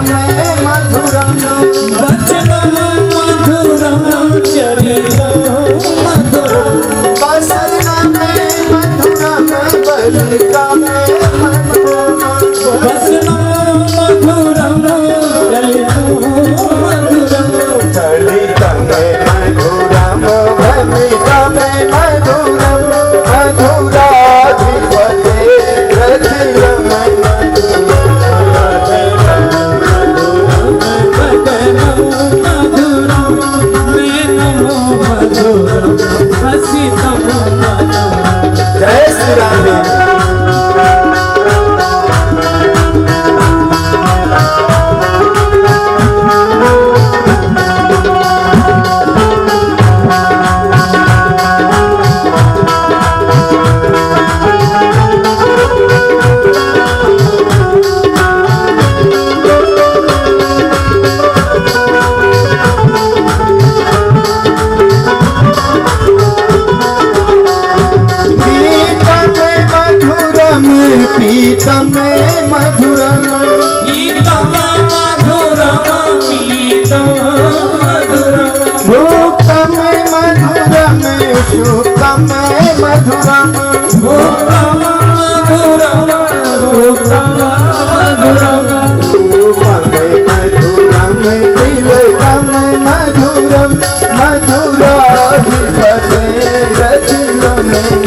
मधुरम वचनम मधुरम चरितम मधुरम बसना में मधुरम बलिका में मधुरम वचनम मधुरम चरितम मधुरम चलिता में मधुरम बलिका में मधुरम मधुराधिपते रथिरम जय श्री राम। पीतम में मधुरम पीतम मधुरम पीतम मधुरम भूतम में मधुरम शुकम में मधुरम भूतम मधुरम भूतम मधुरम रूपम में मधुरम तिलकम में मधुरम मधुराधिपते रथिरम में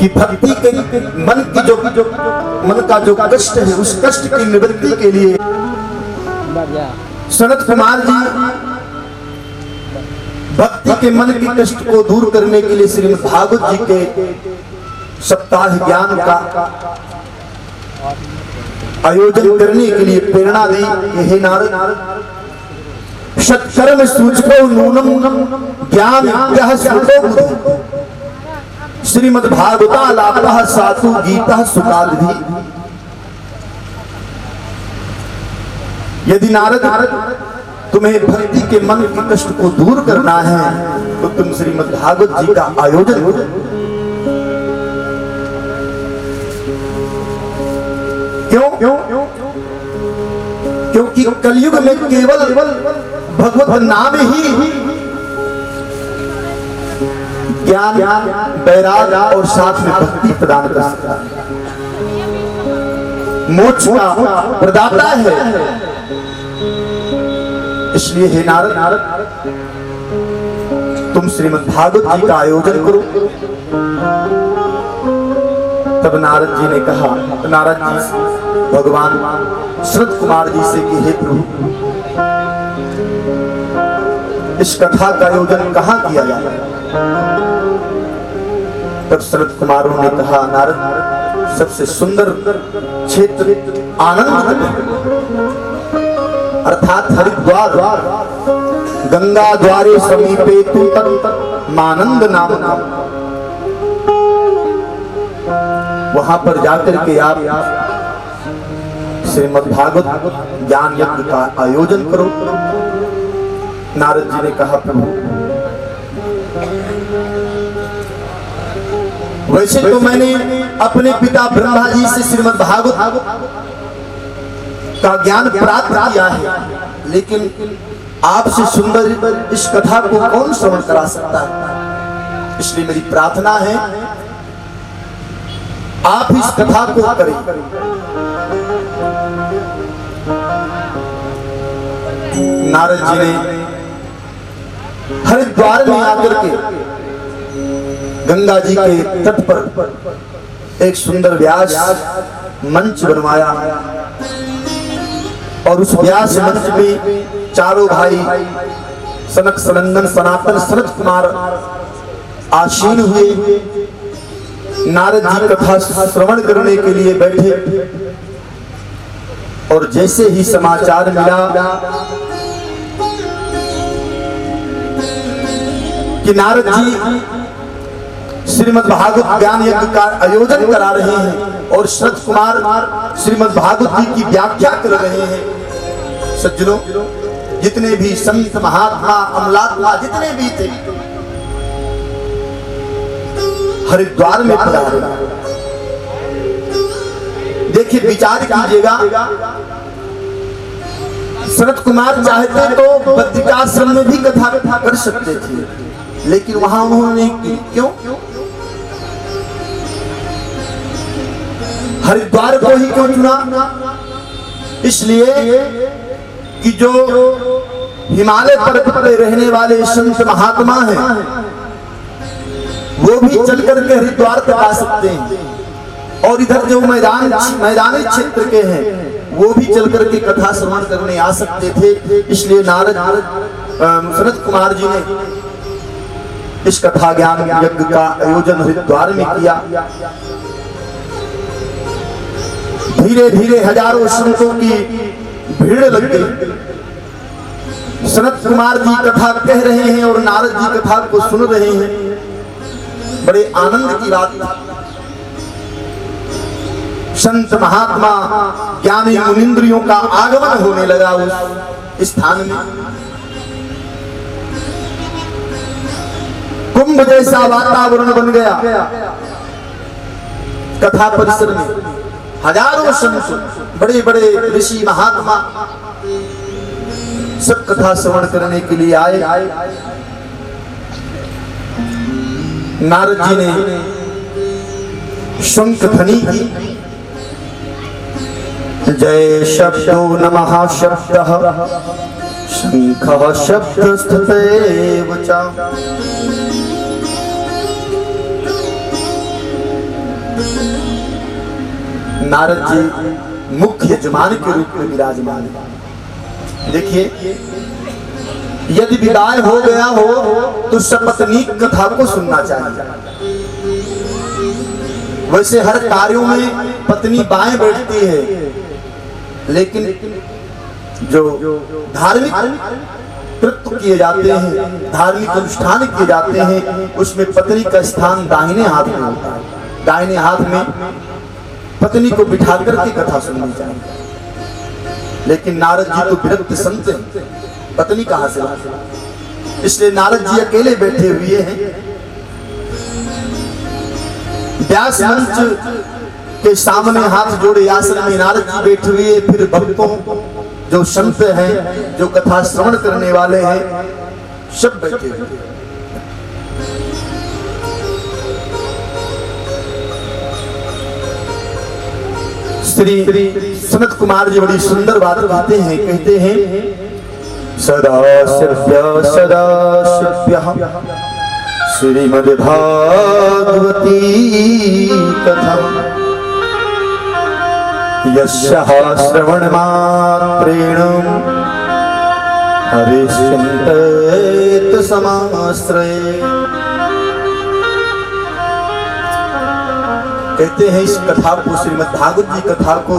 कि भक्ति के मन की जो मन का जो कष्ट है, उस कष्ट की निवृत्ति के लिए सनत कुमार जी भक्ति के मन के कष्ट को दूर करने के लिए श्रीमद् भागवत जी के सप्ताह ज्ञान का आयोजन करने के लिए प्रेरणा दी कि हे नारद, सत्कर्म सूचको नूनम ज्ञान यह श्रुतो श्रीमद् भागवतालापः सातु गीता सुकादि। यदि नारद तुम्हें भक्ति के मन के कष्ट को दूर करना है तो तुम श्रीमद् भागवत जी का आयोजन करो। क्यों? क्योंकि कलयुग में केवल भगवत नाम ही ज्ञान, वैराग और साथ में भक्ति प्रदान कर सकता है, मोक्ष का प्रदाता है। इसलिए हे नारद, तुम श्रीमद् भागवत जी का आयोजन करो। तब नारद जी ने कहा, नारद जी भगवान सनत कुमार जी से कि हे प्रभु, इस कथा का आयोजन कहाँ किया जाए? तब सनत कुमारों ने कहा, नारद, सबसे सुंदर क्षेत्र आनंद अर्थात हरिद्वार, गंगा द्वारे समीपे तु तत् मानंद नाम, वहां पर जाकर के आप श्रीमद् भागवत ज्ञान यज्ञ का आयोजन करो। नारद जी ने कहा, प्रभु वैसे तो मैंने अपने पिता ब्रह्मा जी से श्रीमद् भागवत का ज्ञान प्राप्त किया है, लेकिन आपसे सुंदर इस कथा को कौन श्रवण करा सकता है? इसलिए मेरी प्रार्थना है आप इस कथा को करें। नारद जी ने हरिद्वार में आकर के गंगा जी के तट पर एक सुंदर व्यास मंच बनवाया और उस व्यास मंच में चारों भाई सनक सनंदन सनातन सनत कुमार आसीन हुए। नारद जी कथा श्रवण करने के लिए बैठे और जैसे ही समाचार मिला कि नारद जी श्रीमद् भागवत ज्ञान यज्ञ का आयोजन करा रहे हैं और सनत कुमार श्रीमद् भागवत जी की व्याख्या कर रहे हैं, सज्जनों, जितने भी संत महात्मा अमलात्मा जितने भी थे हरिद्वार में पधारे। देखिए, विचार कीजिएगा, सनत कुमार चाहते तो बद्रिकाश्रम में भी कथा कर सकते थे, लेकिन वहां उन्होंने क्यों हरिद्वार को ही क्यों चुना? इसलिए कि जो हिमालय पर्वत पर रहने वाले संत महात्मा हैं वो भी चल करके हरिद्वार तक आ सकते हैं और इधर जो मैदानी क्षेत्र के हैं वो भी चल करके कथा श्रवण करने आ सकते थे। इसलिए नारद सनत कुमार जी ने इस कथा ज्ञान यज्ञ का आयोजन हरिद्वार में किया। धीरे धीरे हजारों संतों की भीड़ लग गई। सनत कुमार जी कथा कह रहे हैं और नारद जी कथा को सुन रहे हैं। बड़े आनंद की बात, संत महात्मा ज्ञानी मुनिंद्रियों का आगमन होने लगा उस स्थान में। कुंभ जैसा वातावरण बन गया कथा परिसर में। हजारों संत, बड़े बड़े ऋषि महात्मा सब कथा श्रवण करने के लिए आए। नारद जी ने शंख ध्वनि की, जय शब्दो नमः शब्दः शंखः शब्द स्थितेव च नारद जी मुख्य यजमान के रूप में विराजमान है। देखिए, यदि विदाई हो गया हो तो सपत्नी कथा को सुनना चाहिए। वैसे हर कार्यों में पत्नी बाएं बैठती है, लेकिन जो धार्मिक कृत्य किए जाते हैं, धार्मिक अनुष्ठान किए जाते हैं, उसमें पत्नी का स्थान दाहिने हाथ में होता है। दाहिने हाथ में पत्नी को बिठा करके कथा सुननी चाहिए। लेकिन नारद जी तो विरक्त संत हैं, पत्नी कहां से लाए? इसलिए नारद जी अकेले बैठे हुए हैं। व्यास मंच के सामने हाथ जोड़े आसन में नारद जी बैठे हुए, फिर भक्तों जो संत हैं, जो कथा श्रवण करने वाले हैं, सब बैठे हुए। श्री सनत कुमार जी बड़ी सुंदर बात कहते हैं सदाशिव्य श्रीमद्भागवती कथा यस्याः श्रवणमात्रेण हरिश्चिन्तयेत् समाश्रये। कहते हैं इस कथा को, श्रीमद्भागवत जी कथा को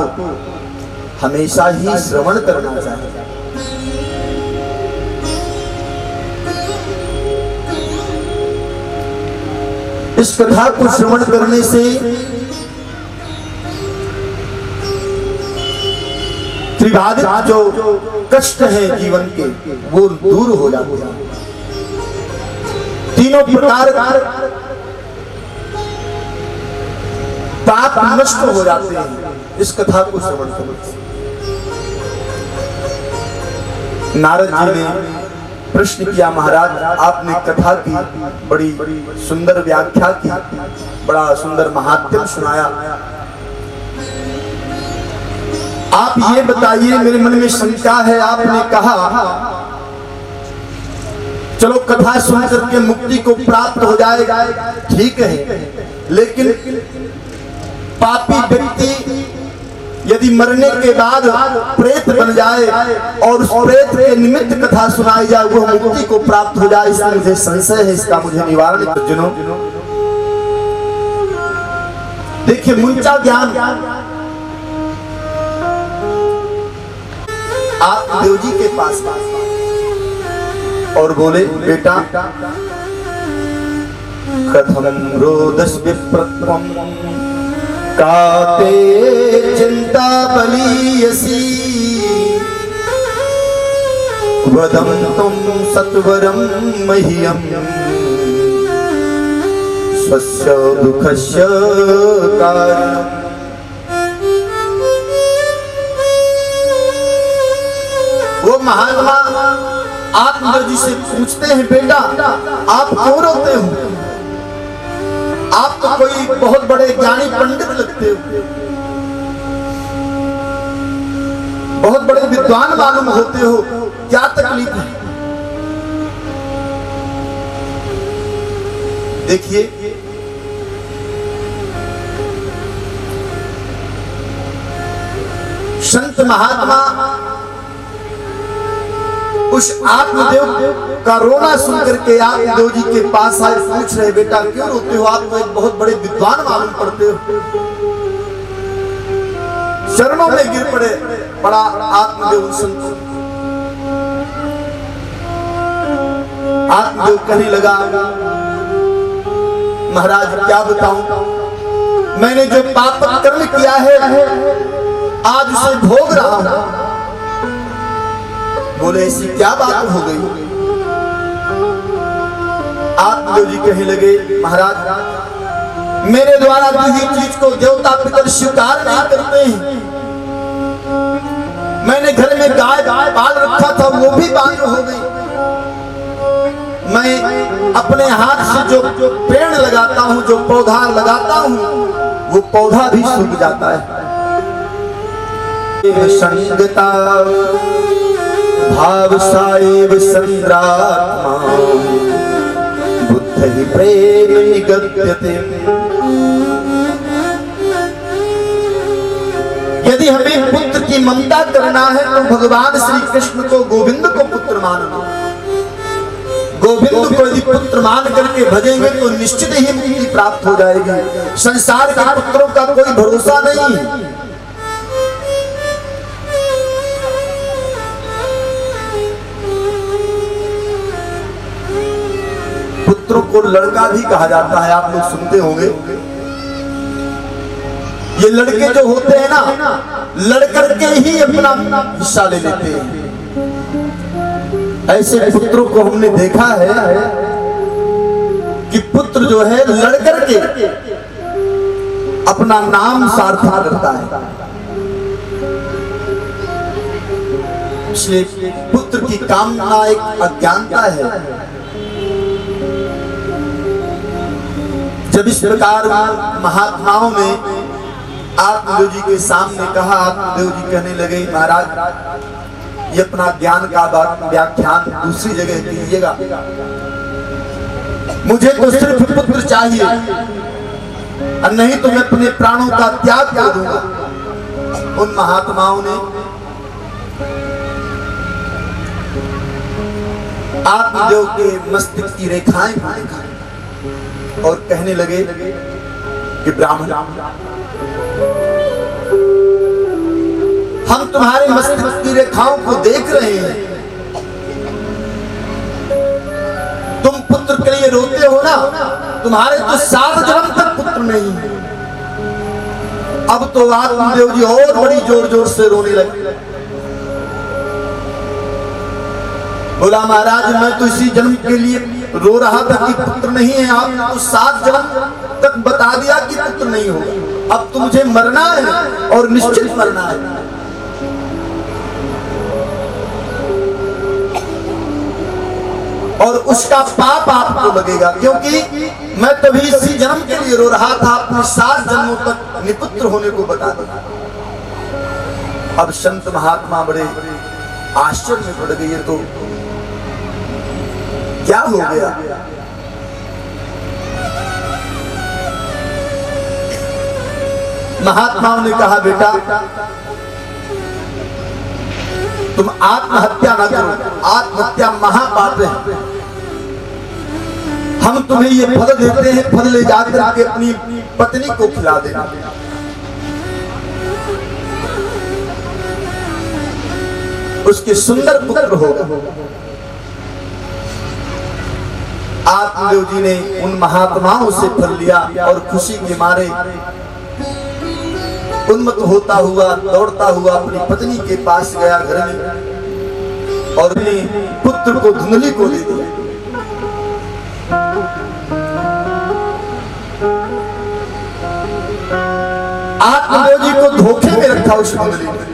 हमेशा ही श्रवण करना चाहिए। इस कथा को श्रवण करने से त्रिबाधित जो कष्ट है जीवन के, वो दूर हो जाते हैं। तीनों प्रकार पाप नष्ट हो जाते हैं इस कथा को श्रवण करने से। नारद जी ने प्रश्न किया, महाराज आपने कथा की बड़ी सुंदर व्याख्या की, बड़ा सुंदर महात्म्य सुनाया, आप ये बताइए, मेरे मन में शंका है। आपने कहा चलो कथा सुन करके मुक्ति को प्राप्त हो जाएगा, ठीक है, लेकिन पापी व्यक्ति यदि मरने के बाद प्रेत बन जाए और उस प्रेत के निमित्त कथा सुनाई जाए, वो मुक्ति को प्राप्त हो जाए, इसमें मुझे संशय है, इसका मुझे निवारण। अर्जुनों देखिए, मुंचा ज्ञान आत्मदेव जी के पास और बोले, बेटा कथम रोदस विप्रत्वम काते चिंता बलीयसी वदम तुम सत्वरम मह्यम स्वस्य दुःखस्य कारणम्। वो महात्मा आत्मदेव जी से पूछते हैं, बेटा आप क्यों रोते हो? आप तो कोई बहुत बड़े ज्ञानी पंडित लगते हो, बहुत बड़े विद्वान मालूम होते हो, क्या तकलीफ है? देखिए, संत महात्मा उस आत्मदेव का रोना सुनकर के आत्मदेव जी के पास आए, पूछ रहे, बेटा क्यों रोते हो? आप तो एक बहुत बड़े विद्वान मालूम पड़ते हो। चरणों में गिर पड़े, बड़ा आत्मदेव संत। आत्मदेव कहने लगा, महाराज क्या बताऊं, मैंने जो पाप कर्म किया है आज उसे भोग रहा हूं। बोले, ऐसी क्या बात हो गई? आत्मदेव जी कहने लगे, महाराज मेरे द्वारा दी हुई चीज को देवता पितर स्वीकार नहीं करते हैं। मैंने घर में गाय पाल रखा था, वो भी बांझ हो गई। मैं अपने हाथ से जो पेड़ लगाता हूँ, जो पौधा लगाता हूँ, वो पौधा भी सूख जाता है। संगता भाव साएव संद्रात्मा बुद्ध ही प्रेम निगद्यते। यदि हमें पुत्र की ममता करना है तो भगवान श्री कृष्ण को, गोविंद को पुत्र मानना। गोविंद को यदि पुत्र मान करके भजेंगे तो निश्चित ही मुक्ति प्राप्त हो जाएगी। संसार के पुत्रों का कोई भरोसा नहीं। पुत्रों को लड़का भी कहा जाता है, आप लोग सुनते होंगे। ये लड़के जो होते हैं ना, लड़कर के ही अपना हिस्सा ले लेते हैं। ऐसे पुत्रों को हमने देखा है कि पुत्र जो है लड़कर के अपना नाम सार्थक करता है। इसलिए पुत्र की कामना एक अज्ञानता है। जब इस प्रकार महात्माओं ने आत्मदेव जी के सामने कहा, आत्मदेव जी कहने लगे, महाराज ये अपना ज्ञान का व्याख्यान दूसरी जगह कीजिएगा, मुझे तो सिर्फ पुत्र चाहिए और नहीं तो मैं अपने प्राणों का त्याग कर दूंगा। उन महात्माओं ने आत्मदेव के मस्तिष्क की रेखाएं देखा और कहने लगे कि ब्राह्मण, हम तुम्हारे मस्तिष्क की रेखाओं को देख रहे हैं। तुम पुत्र के लिए रोते हो ना, तुम्हारे तो 7 जन्म तक पुत्र नहीं। अब तो आत्मदेव जी और बड़ी जोर जोर से रोने लगे। बोला, महाराज मैं तो इसी जन्म के लिए रो रहा था कि पुत्र नहीं है, आपने तो 7 जन्म तक बता दिया कि पुत्र नहीं होगा। अब तो मुझे मरना है और निश्चित मरना है। और उसका पाप आपको लगेगा, क्योंकि मैं तभी इसी जन्म के लिए रो रहा था, अपने 7 जन्मों तक निपुत्र होने को बता दिया। अब संत महात्मा बड़े आश्चर्य में पड़ गए, तो क्या हो गया? महात्माओं ने कहा, बेटा तुम आत्महत्या न करो, आत्महत्या महापाप है। हम तुम्हें ये फल देते हैं, फल ले जाकर के अपनी पत्नी को खिला देना। उसके सुंदर पुत्र होगा। आत्मदेव जी ने उन महात्माओं से फल लिया और खुशी के मारे उन्मत्त होता हुआ दौड़ता हुआ अपनी पत्नी के पास गया घर में और अपने पुत्र को धुंधली को दे दिया। आत्मदेव जी को धोखे में रखा उस धुंधली ने।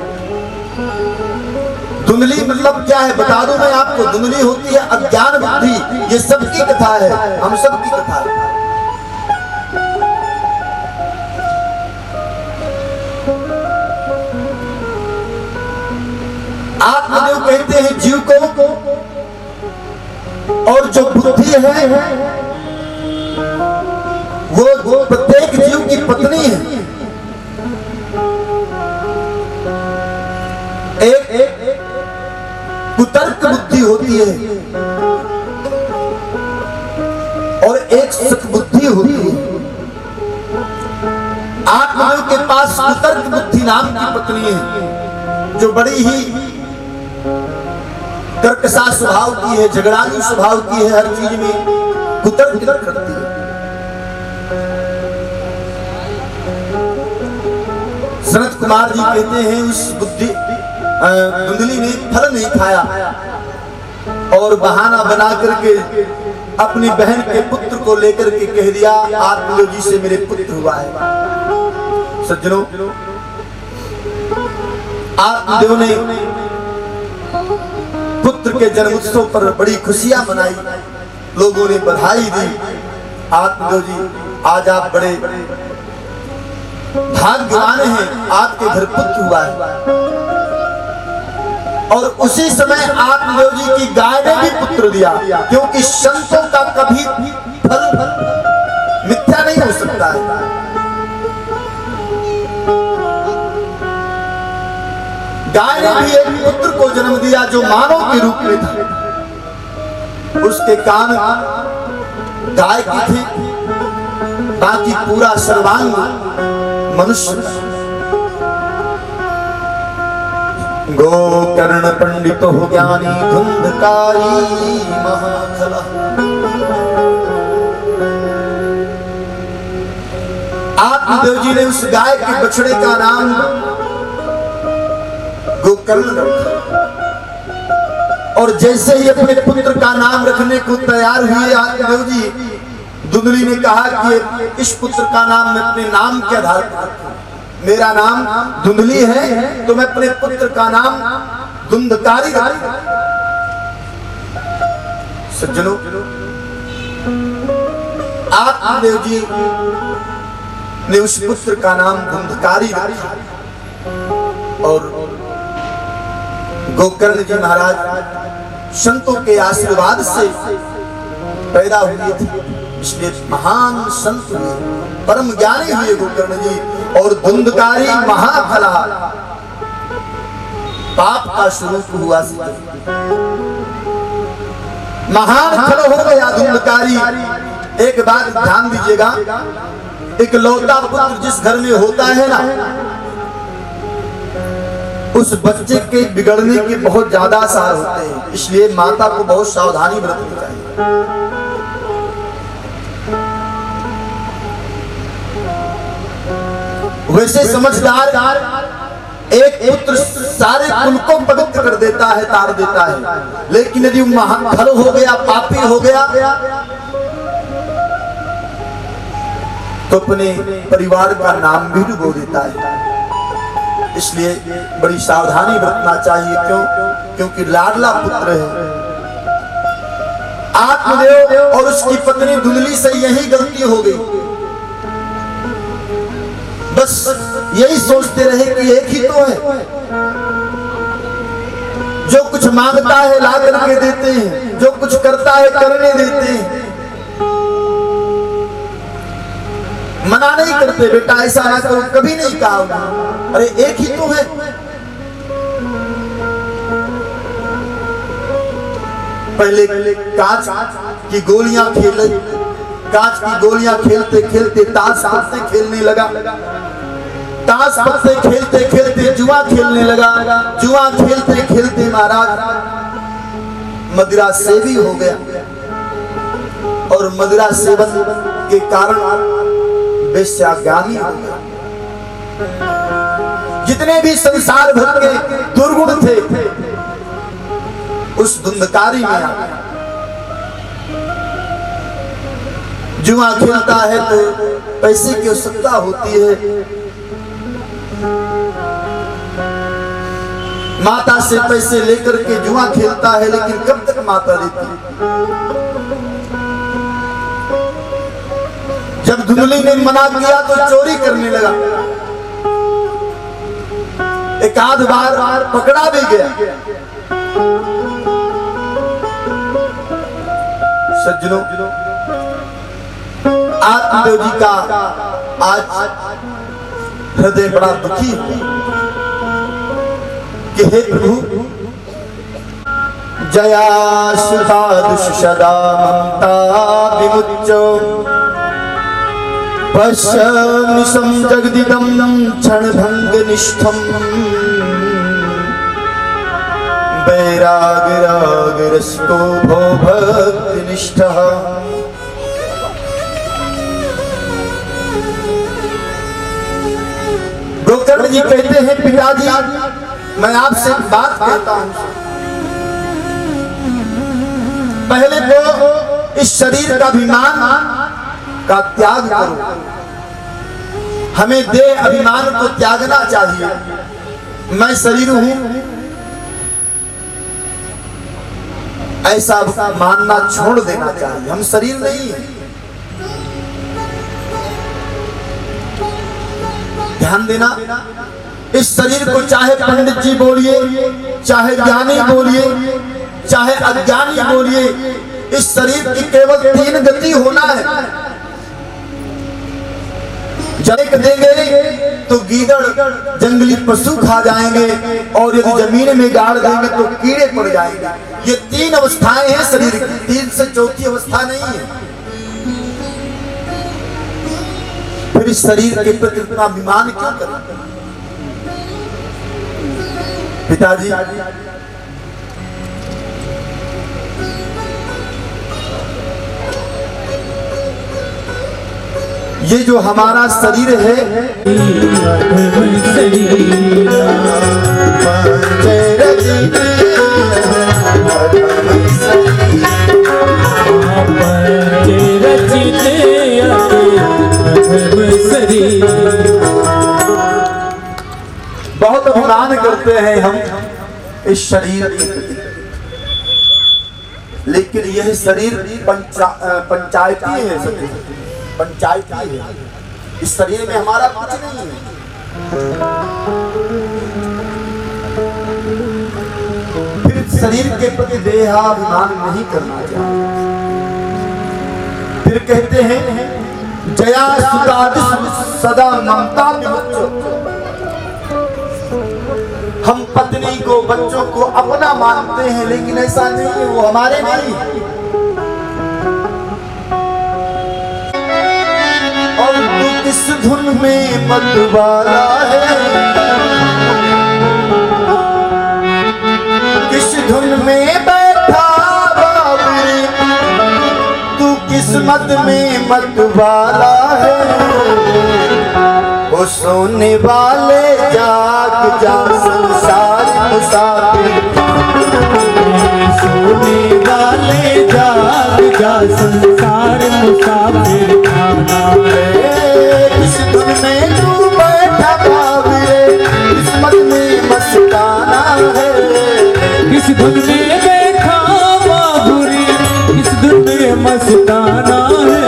धुंधली मतलब क्या है बता दूं मैं आपको। धुंधली होती है अज्ञान बुद्धि। ये सबकी कथा है, हम सबकी कथा है। आत्मदेव कहते हैं जीव को, और जो बुद्धि है वो प्रत्येक जीव की पत्नी है। एक कुतर्क बुद्धि होती है और एक सत बुद्धि होती है। आत्मदेव के पास कुतर्क बुद्धि नाम की पत्नी है, जो बड़ी ही कर्कशा स्वभाव की है, झगड़ालू स्वभाव की है, हर चीज में कुतर्क करती है। सनत कुमार जी कहते हैं उस धुंधली ने फल नहीं खाया और बहाना बना करके अपनी बहन के पुत्र को लेकर के कह दिया, आत्मदेव जी से मेरे पुत्र हुआ है। सज्जनों, आत्मदेव ने पुत्र के जन्म उत्सव पर बड़ी खुशियां मनाई, लोगों ने बधाई दी। आत्मदेव जी आज आप बड़े भाग्यवान हैं, आपके घर पुत्र हुआ है। और उसी समय आत्मदेव जी की गाय ने भी पुत्र दिया, क्योंकि संतों का कभी फल मिथ्या नहीं हो सकता है। गाय ने भी एक पुत्र को जन्म दिया जो मानव के रूप में था। उसके कान गाय की थी, बाकी पूरा सर्वांग मनुष्य। गोकर्ण पंडित हो ज्ञानी धुंधकारी महाखला। आत्मदेव जी ने उस गाय के बछड़े का नाम गोकर्ण रखा, और जैसे ही अपने पुत्र का नाम रखने को तैयार हुए आत्मदेव जी, धुंधली ने कहा कि इस पुत्र का नाम मैं अपने नाम के आधार पर रखूं। मेरा नाम धुंधली है तो मैं अपने पुत्र का नाम धुंधकारी रखूं। सज्जनों, आत्मदेव जी ने उस पुत्र का नाम धुंधकारी रखा, और गोकर्ण जी महाराज संतों के आशीर्वाद से पैदा हुए थे, इसलिए महान संत हुए, परम ज्ञानी हुए गोकर्ण जी। और धुंधकारी महाफला, पाप का स्वरूप हुआ, महान फल हो गया धुंधकारी। एक बात ध्यान दीजिएगा, एक लौता पुत्र जिस घर में होता है ना, उस बच्चे के बिगड़ने के बहुत ज्यादा आसार होते हैं, इसलिए माता को बहुत सावधानी बरतनी चाहिए। वैसे समझदार एक पुत्र सारे कुल को पवित्र कर देता है, तार देता है, लेकिन यदि महाखल हो गया, पापी हो गया, तो अपने परिवार का नाम भी डुबो देता है। इसलिए बड़ी सावधानी बरतना चाहिए। क्यों? क्योंकि लाडला पुत्र है। आत्मदेव और उसकी पत्नी धुंधली से यही गलती हो गई, बस यही सोचते रहे कि एक ही तो है, जो कुछ मांगता है ला करके देते हैं, जो कुछ करता है करने देते हैं, मना नहीं करते, बेटा ऐसा ना करो, कभी नहीं कहा, अरे एक ही तो है। पहले कांच की गोलियां खेले, कांच की गोलियां खेलते खेलते ताश पत्ते खेलने लगा, ताश पत्ते खेलते खेलते जुआ खेलने लगा, जुआ खेलते खेलते महाराज मदिरा सेवी हो गया, और मदिरा सेवन के कारण वेश्यागामी हो गया। जितने भी संसार भर के दुर्गुण थे उस धुंधकारी में आ गया। जुआ खेलता है तो पैसे की आवश्यकता होती है, माता से पैसे लेकर के जुआ खेलता है, लेकिन कब तक माता देती है? जब धुंधली ने मना किया तो चोरी करने लगा, एक आध बार पकड़ा भी गया। सज्जनों, आत्मदेव जी का आज हृदय बड़ा दुखी है कि हे प्रभु, जया सुधा दुष्षदा ममता विमुच्य पश्यनिशं जगदिदं क्षणभंगनिष्ठं वैरागरागरसिको भो भक्तिनिष्ठः। गोकर्ण जी कहते हैं, पिताजी मैं आपसे एक बात कहता हूं, पहले तो इस शरीर का अभिमान का त्याग करो, हमें देह अभिमान को त्यागना चाहिए। मैं शरीर हूं ऐसा मानना छोड़ देना चाहिए, हम शरीर नहीं है। ध्यान देना, इस शरीर को चाहे पंडित जी बोलिए, चाहे ज्ञानी बोलिए, चाहे अज्ञानी बोलिए, इस शरीर की केवल 3 गति होना है। जब देंगे तो गीदड़ जंगली पशु खा जाएंगे, और यदि जमीन में गाड़ देंगे तो कीड़े पड़ जाएंगे। ये तीन अवस्थाएं हैं शरीर की, तीन से चौथी अवस्था नहीं है। फिर इस शरीर के प्रति इतना अभिमान क्यों करें? पिताजी, ये जो हमारा शरीर है, बहुत अभिमान करते हैं हम इस शरीर के प्रति, लेकिन यह शरीर पंचायती है, पंचायती है। इस शरीर में हमारा कुछ नहीं है। फिर शरीर के प्रति देहाभिमान नहीं करना चाहिए। फिर कहते हैं जया सुतादिश सदा ममता विमुक्त। हम पत्नी को, बच्चों को अपना मानते हैं, लेकिन ऐसा नहीं है, वो हमारे नहीं। और तू किस धुन में मतवाला है, किस धुन में बैठा बाबरी, तू किस्मत में मतवाला है। वो सोने वाले जाग जा संसार मुसाफिर, सोने वाले जाग जा संसार मुसाफिर खाना है। किस धुन में तू बैठा बाबरे, किस्मत में मस्ताना है। किस धुन में बैठा बाबुरी, किस धुन में मस्ताना है।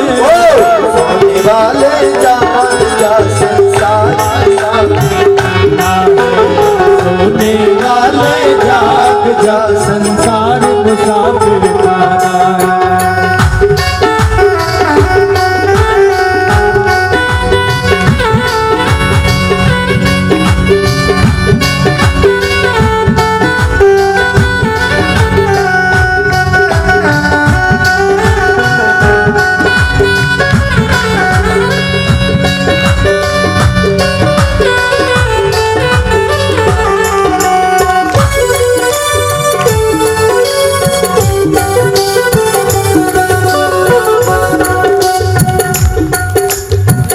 सोने वाले जाग जा संसार मुसाफिर, सोने वाले जाग जा संसार मुसाफिर खाना है।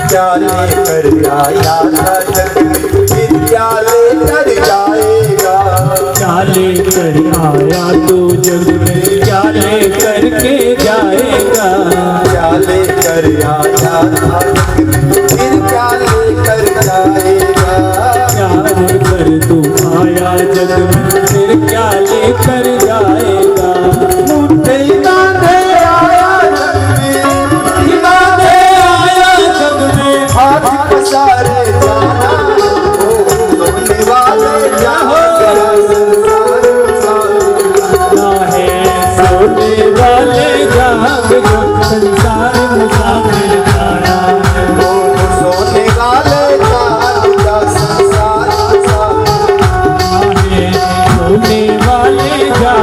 क्या लेकर आया था जग में, फिर क्या लेकर जाएगा। क्या लेकर आया तू जग में, क्या लेकर के जाएगा। क्या लेकर आया था जग में, फिर क्या लेकर जाएगा। क्या लेकर तू आया जग में, फिर क्या लेकर जाएगा। मुट्ठी बांधे आया जग में, मुट्ठी बांधे आया जग में, हाथ पसारे जाना। सोने वाले जाग जा संसार मुसाफिर, ना है सोने वाले जाग जो संसार मुसाफिर खाना है। सोने वाले जाग जा संसार मुसाफिर, ना है सोने वाले जाग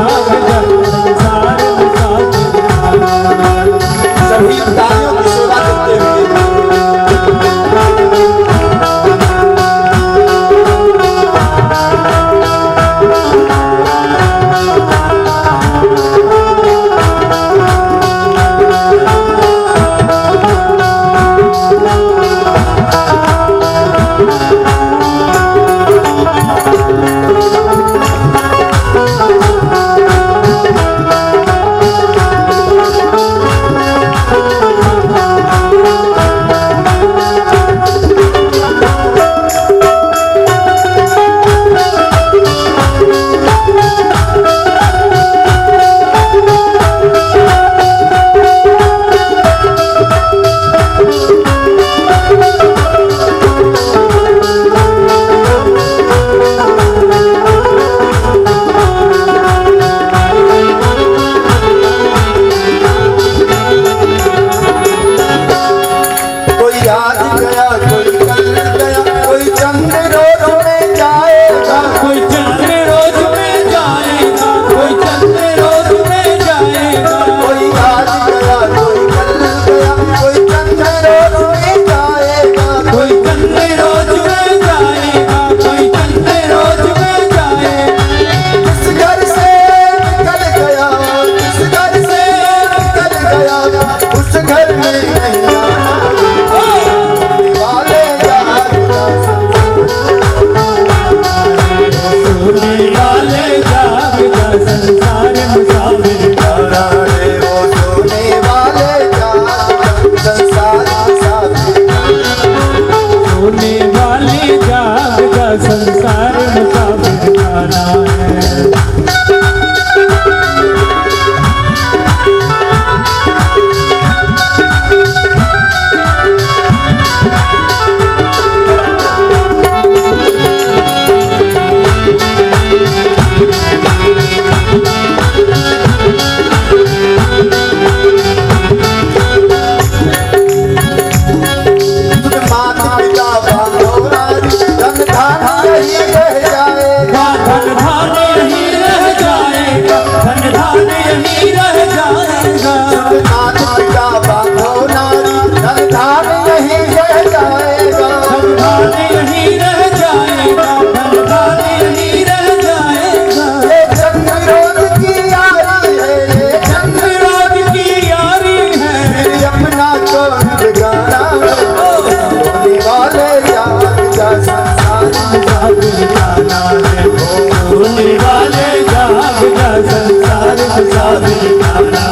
खाना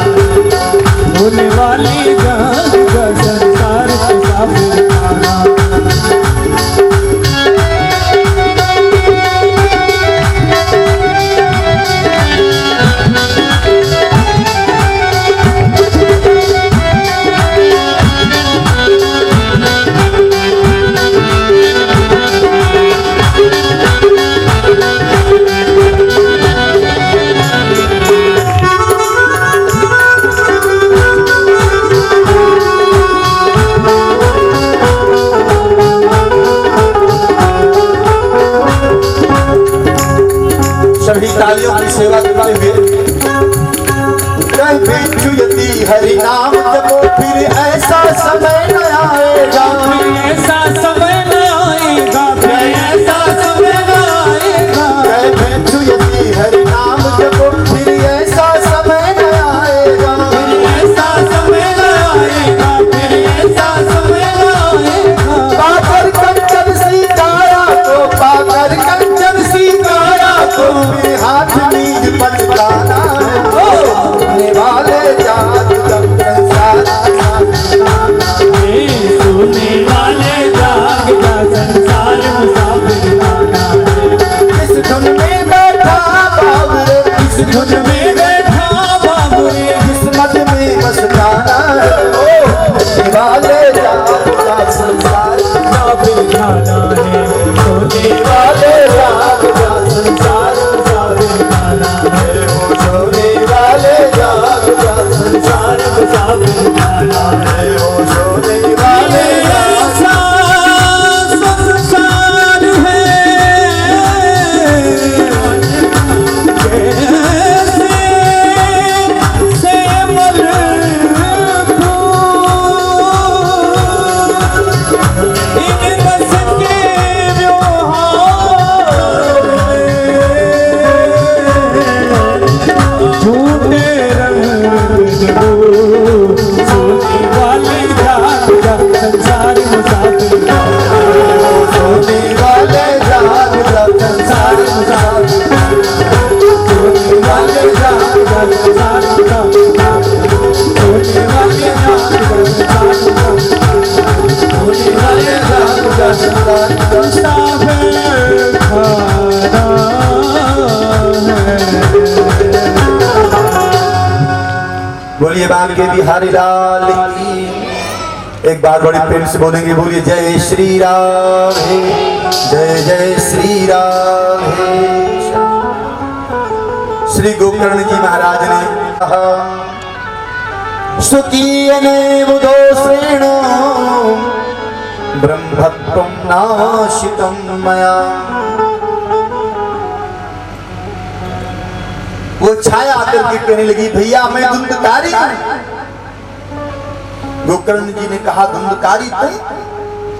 होने वाली जान का संसार मुसाफिर खाना। सभी तालियों की सेवा करते हुए यदि हरि नाम जपो फिर ऐसा समय न आएगा, ऐसा समय न आएगा, ऐसा समय न आएगा। यदि हरि नाम जपो फिर ऐसा समय न आएगा, ऐसा समय न आएगा, फिर ऐसा समय न आएगा। पाकर कंचन सीतारा को, पाकर कंचन सीतारा को फिर हाथ नीज पछताना है वाले जात जब सोने वाले जाग का संसार मुसाफिर खाना है। इस धुन में बैठा बाबरे, इस धुन में बैठा बाबुरे, किस्मत में मस्ताना है वाले जात का संसार मुसाफिर खाना है। सोने वाले जात का संसार मुसाफिर खाना है। सोने वाले जात का संसार मुसाफिर खाना है। सोने वाले ऐसा संसार है कैसे से मर इन बस के व्यवहार झूठे रंग दो सोने वाले जाग का संसार मुसाफिर खाना है। सोने वाले जात का संसार मुसाफिर सोने वाले जाग का संसार मुसाफिर सोने वाले जाग का संसार सोने वाले जाग का संसार मुसाफिर खाना है। बोलिए बाल के बिहारी लाल की। एक बार बड़ी प्रेम से बोलेंगे, बोलिए जय श्री राम हे, जय जय श्री राम हे। श्री गोकर्ण जी महाराज ने कहा सुकीयने बुधोश्रेण ब्रह्मत्वं नाशितं मया। वो छाया आकर के कहने लगी भैया मैं धुंधकारी हूं। गोकर्ण जी ने कहा धुंधकारी तुम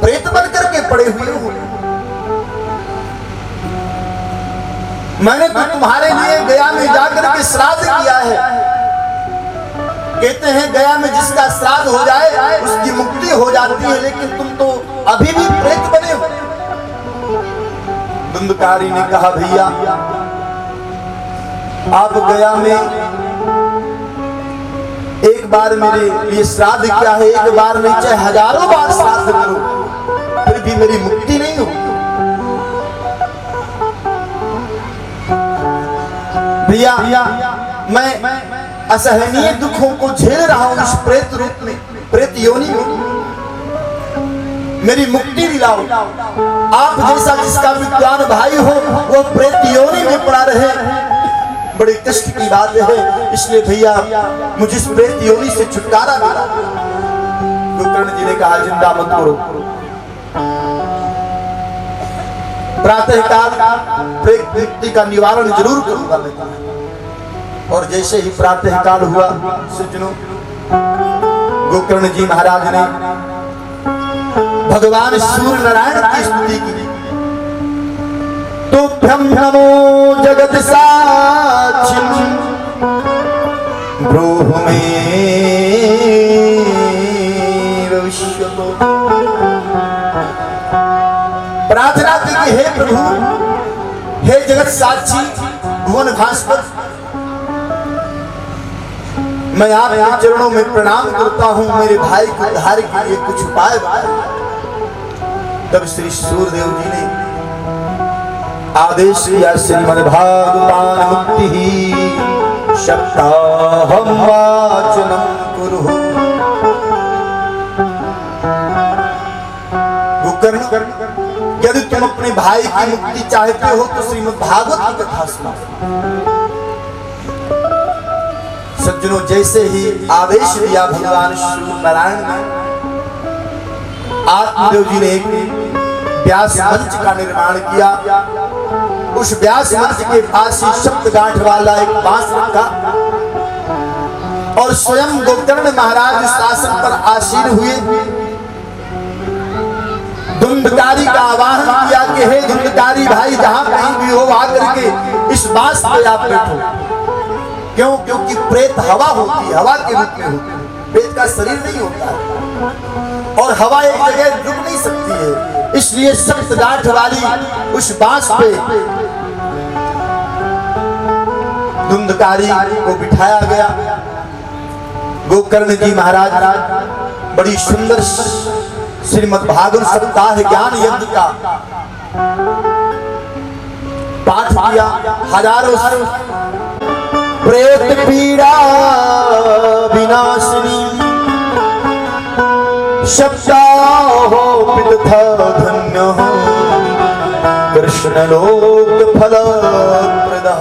प्रेत बन करके पड़े हुए हो, मैंने तो तुम्हारे लिए गया में जाकर के श्राद्ध किया है। कहते हैं गया में जिसका श्राद्ध हो जाए उसकी मुक्ति हो जाती है, लेकिन तुम तो अभी भी प्रेत बने हो। धुंधकारी ने कहा भैया आप गया में एक बार मेरे लिए श्राद्ध किया है, एक बार नहीं चाहे हजारों बार श्राद्ध करो फिर भी मेरी मुक्ति नहीं हो। भैया मैं असहनीय दुखों को झेल रहा हूं इस प्रेत रूप में, प्रेत योनि में, मेरी मुक्ति दिलाओ। आप जैसा जिसका विद्वान भाई हो वो प्रेत योनि में पड़ा रहे, बड़ी कष्ट की बात है। इसलिए भैया मुझे इस प्रेत योनि से छुटकारा मिला। गोकर्ण जी ने कहा चिंता मत करो, प्रातःकाल प्रेत मुक्ति का निवारण जरूर करूंगा मैं। और जैसे ही प्रातःकाल हुआ सज्जनों, गोकर्ण जी महाराज ने भगवान सूर्य नारायण की स्तुति की। तो ब्रह्मणो जगत साक्षी ब्रूहि मे भविष्यतो। प्रार्थना की कि हे प्रभु, हे जगत साक्षी भुवन भास्कर, मैं आपके चरणों में प्रणाम करता हूँ, मेरे भाई को उद्धार के लिए कुछ उपाय बताए। तब श्री सूर्यदेव जी ने आदेश किया, श्रीमद्भागवतान मुक्ति सप्ताहं वाचनं कुरु। गोकर्ण, यदि तुम अपने भाई की मुक्ति चाहते हो तो श्रीमद्भागवत की कथा सुना। सज्जनों, जैसे ही आदेश दिया भगवान श्री नारायण ने, आत्मदेव जी ने एक व्यास मंच का निर्माण किया। उस व्यास मंच के पास ही शब्द गांठ वाला एक बांस रखा और स्वयं गोकर्ण महाराज शासन पर आसीन हुए। धुंधकारी का आवाहन किया कि हे धुंधकारी भाई, जहां कहीं भी हो आकर के इस बांस पे आप बैठो। क्यों? क्योंकि प्रेत हवा होती है, हवा के रूप में होती है, प्रेत का शरीर नहीं होता है और हवा एक जगह रुक नहीं सकती है। इसलिए सख्त गांठ वाली उस बांस पे धुंधकारी को बिठाया गया। गोकर्ण जी महाराज बड़ी सुंदर श्रीमद्भागवत सप्ताह ज्ञान यज्ञ का पाठ किया। हजारों प्रेत पीड़ा विनाशिनी शब्दाहो पितथा धन्य हो कृष्ण लोक फलप्रदः।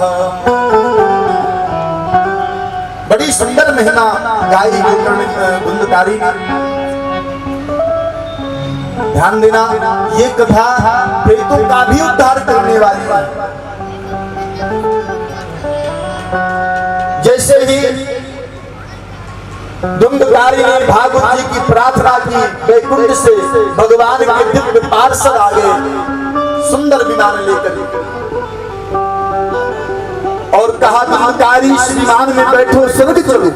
बड़ी सुंदर महिमा गाई गोकर्ण धुंधकारी ने। ध्यान देना, ये कथा प्रेतों का भी उद्धार करने वाली है। जैसे ही धुंधकारी ने भागवत जी की प्रार्थना की, वैकुंठ से भगवान के दिव्य पार्षद आ गए सुंदर विमान लेकर और कहा, धुंधकारी श्रीमान में बैठो, स्वर्ग चलो।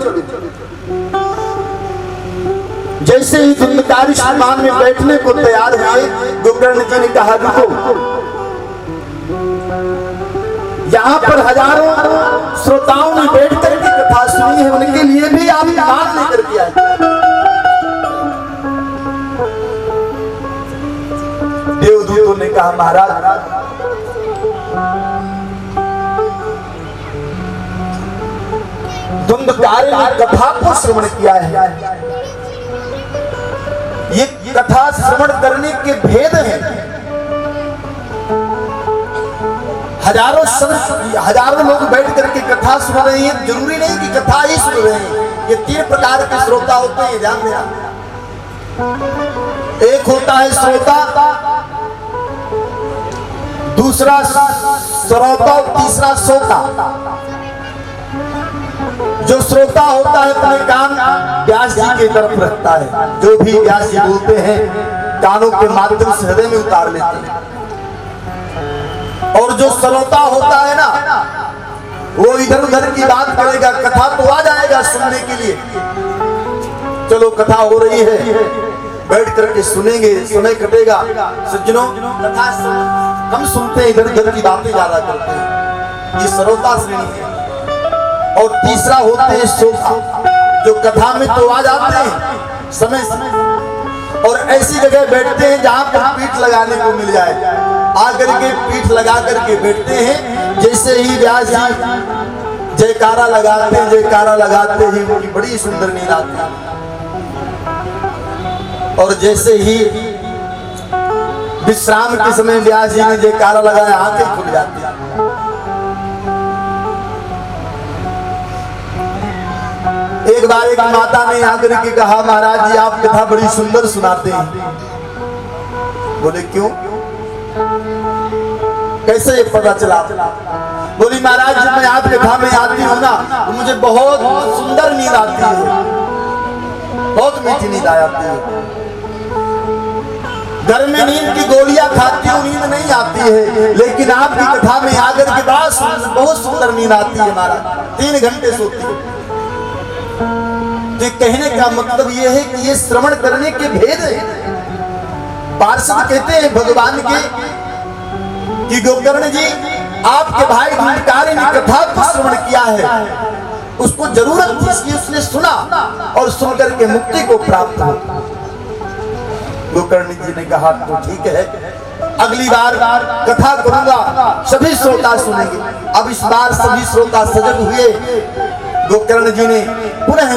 जैसे ही धुंधकारी श्रीमान में बैठने को तैयार हुए, गोकर्ण जी ने कहा, रुको, यहाँ पर हजारों श्रोताओं ने बैठ करके कथा सुनी है, उनके लिए भी आप विमान लेकर के आए। देवदूतों ने कहा, महाराज धुंधकारी ने कथा को श्रवण किया है। ये कथा श्रवण करने के भेद हैं। हजारों लोग बैठ करके कथा सुन रहे हैं, जरूरी नहीं कि कथा ही सुन रहे हैं। ये तीन प्रकार के श्रोता होते हैं, ध्यान देना। एक होता है श्रोता, दूसरा श्रोता और तीसरा श्रोता। जो श्रोता होता है अपने कान व्यास जी की तरफ रखता है, जो भी व्यास जी बोलते हैं कानों के माध्यम से हृदय में उतार लेते हैं। और जो श्रोता होता है ना, वो इधर उधर की बात करेगा, कथा तो आ जाएगा सुनने के लिए, चलो कथा हो रही है बैठ करके सुनेंगे, समय कटेगा। सज्जनों, कथा हम सुनते हैं, इधर उधर की बातें ज्यादा करते हैं, ये श्रोता श्रेणी है। और तीसरा होते हैं श्रोता, जो कथा में तो आ जाते हैं समय समय और ऐसी जगह बैठते हैं जहां पर पीठ लगाने को मिल जाए, आकर के पीठ लगा करके बैठते हैं। जैसे ही व्यास जी जयकारा लगाते हैं, जयकारा लगाते ही उनकी बड़ी सुंदर नींद आती है। और जैसे ही विश्राम के समय व्यास जी ने जयकारा लगाया, आंखें खुल जाती है। एक बार एक माता ने आकर के कहा, महाराज जी आप कथा बड़ी सुंदर सुनाते हैं। बोले क्यों, कैसे पता चला? बोली महाराज जब मैं आप कथा में आती हूँ ना, तो मुझे बहुत सुंदर नींद आती है, बहुत मीठी नींद आती है। घर में नींद की गोलियां खाती हूँ, नींद नहीं आती है, लेकिन आपकी कथा में आकर के बाद बहुत सुंदर नींद आती है महाराज, 3 घंटे सोती है। तो कहने का मतलब यह है कि ये श्रवण करने के भेद है। पार्षद कहते हैं भगवान के कि गोकर्ण जी आपके भाई धुंधकारी ने कथा को श्रवण किया है, उसको जरूरत थी, इसलिए उसने सुना और सुनकर के मुक्ति को प्राप्त हो। गोकर्ण जी ने कहा तो ठीक है, अगली बार कथा करूंगा, सभी श्रोता सुनेंगे। अब इस बार सभी श्रोता सजग हुए। गोकर्ण जी ने पुनः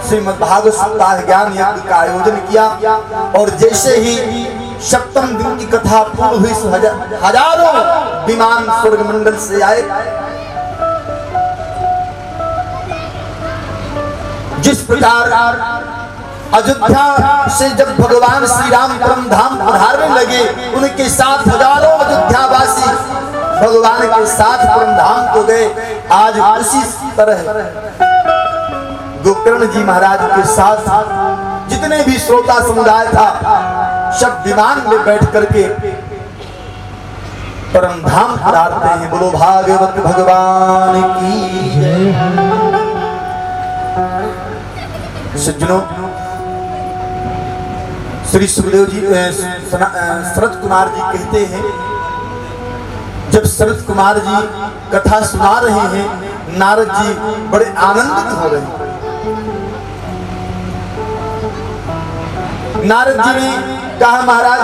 श्रीमद् भागवत सप्ताह ज्ञान यज्ञ का आयोजन किया और जैसे ही सप्तम दिन की कथा पूर्ण हुई, हजारों विमान स्वर्ग मंडल से आए। जिस प्रकार अयोध्या से जब भगवान श्री राम परम धाम पधारने लगे, उनके साथ हजारों अयोध्यावासी भगवान के साथ परम धाम को गए। आज उसी तरह गोकर्ण जी महाराज के साथ जितने भी श्रोता समुदाय था, सब विमान में बैठ करके परम धाम पधारते हैं। बोलो भागवत भगवान की जय। सज्जनों, श्री सुखदेव जी शरद कुमार जी कहते हैं, जब शरद कुमार जी कथा सुना रहे हैं, नारद जी बड़े आनंदित हो रहे हैं। नारद जी ने कहा, महाराज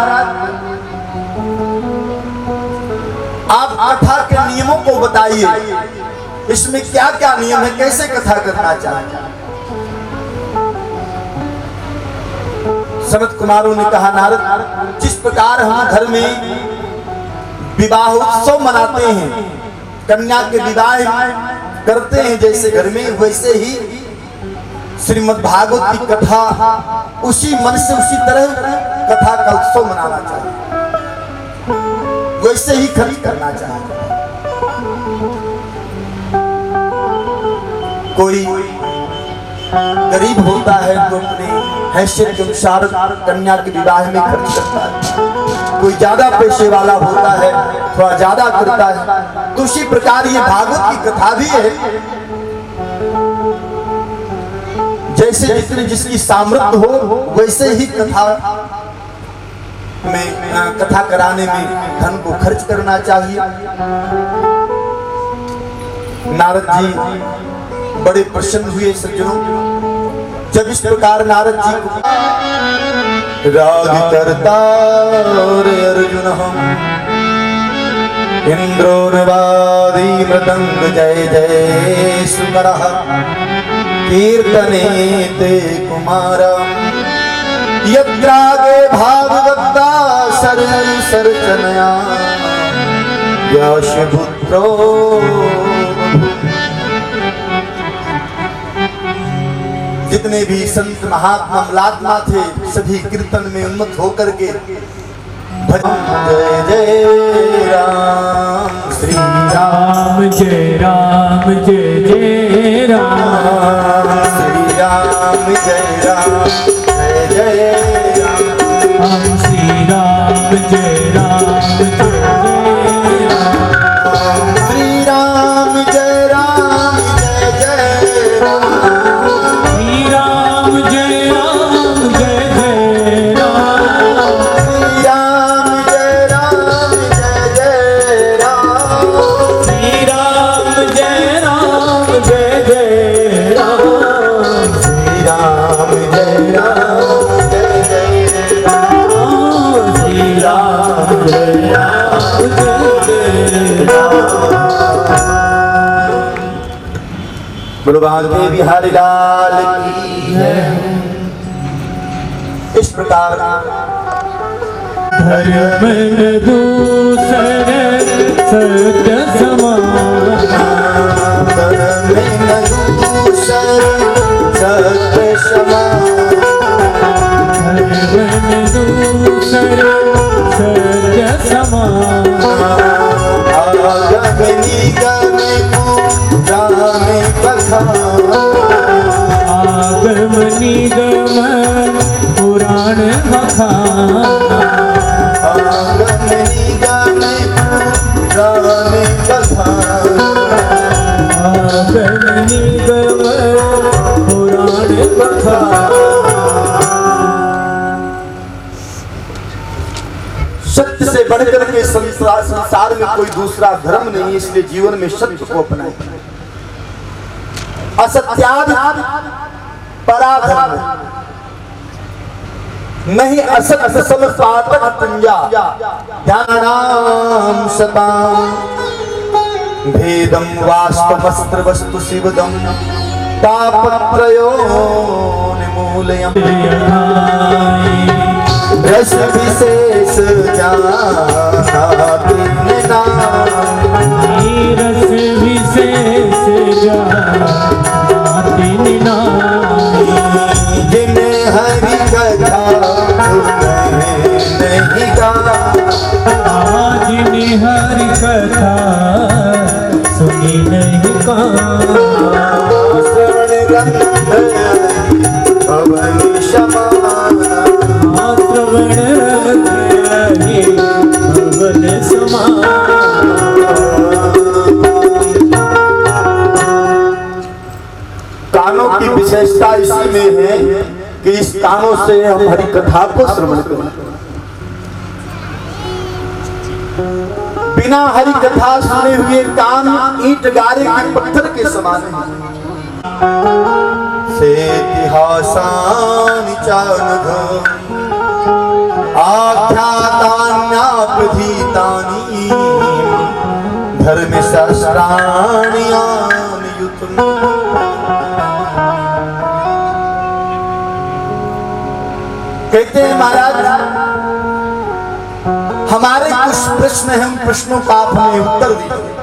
आप कथा के नियमों को बताइए, इसमें क्या क्या नियम है, कैसे कथा करना चाहिए। शरद कुमारों ने कहा, नारद जिस प्रकार हम घर में विवाह उत्सव मनाते हैं, कन्या के विवाह करते हैं जैसे घर में, वैसे ही श्रीमद् भागवत की कथा उसी मन से उसी तरह कथा का उत्सव मनाना चाहिए, वैसे ही खर्च करना चाहिए। कोई गरीब होता है तो अपने हैसियत के अनुसार कन्या के विवाह में खर्च करता है, कोई ज्यादा पैसे वाला होता है थोड़ा ज्यादा करता है। तो उसी प्रकार ये भागवत की कथा भी है, जैसे जितने जिसकी सामर्थ्य हो वैसे ही कथा कराने में धन को खर्च करना चाहिए। नारद जी बड़े प्रसन्न हुए। सज्जनों, जब इस प्रकार नारद जी को राग करता और अर्जुन हम इंद्रोर्वादी मृदंग जय जय सुकरः कीर्तने ते कुमारम यत्रागे भागवता सर सरचनया यशपुत्रो। जितने भी संत महात्मा मलात्मा थे, सभी कीर्तन में उन्मत्त होकर के भजन जय जय राम श्री राम जय राम जय जय राम श्री राम जय राम जय जय राम श्री राम जय राम जय जय राम श्री राम जय राम जय जय राम श्री राम जय राम जय जय राम श्री राम जय राम जय जय राम श्री राम जय राम जय जय राम श्री राम जय राम जय जय राम श्री राम जय राम जय जय राम। बोलो भागवत बिहारी लाल की जय। इस प्रकार धर्म दूसर सत्य समान सत्य समान धर्म दूसर सत्य समान आगमनी गमे पूजा में बखान आगमनी गम पुराण बखान आगमनी गमे पूजा में बखान आगमनी गम पुराण बखान। सत्य से बढ़कर के संसार में कोई दूसरा धर्म नहीं, इसलिए जीवन में सत्य को अपनाएं। असत्यादि पराधर्म नहीं असत सम पातक पुंजा ध्यानाम सताम भेदम वास्तवस्त्र वस्तु शिवदम तापत्रयो निमूलयम् रस विशेष जाति रस विशेष जाति जिन्हें हरि कथा नहीं गा जिन्हें हरि कथा सुनी नहीं का श्रवण गंध पवन समान श्रवण रहे पवन समान। कानों की विशेषता इसी में है कि इस कानों से हम हरि कथा को श्रवण करें। बिना हरि कथा सुने हुए कान ईंट गारे के पत्थर के समान है। से इतिहासानि चानघ आख्यातान्यापधीतानि धर्मशास्त्राणि आनयुतम्। कहते हैं महाराज हमारे कुछ प्रश्न हैं, उन प्रश्नों का आप हमें उत्तर दीजिए।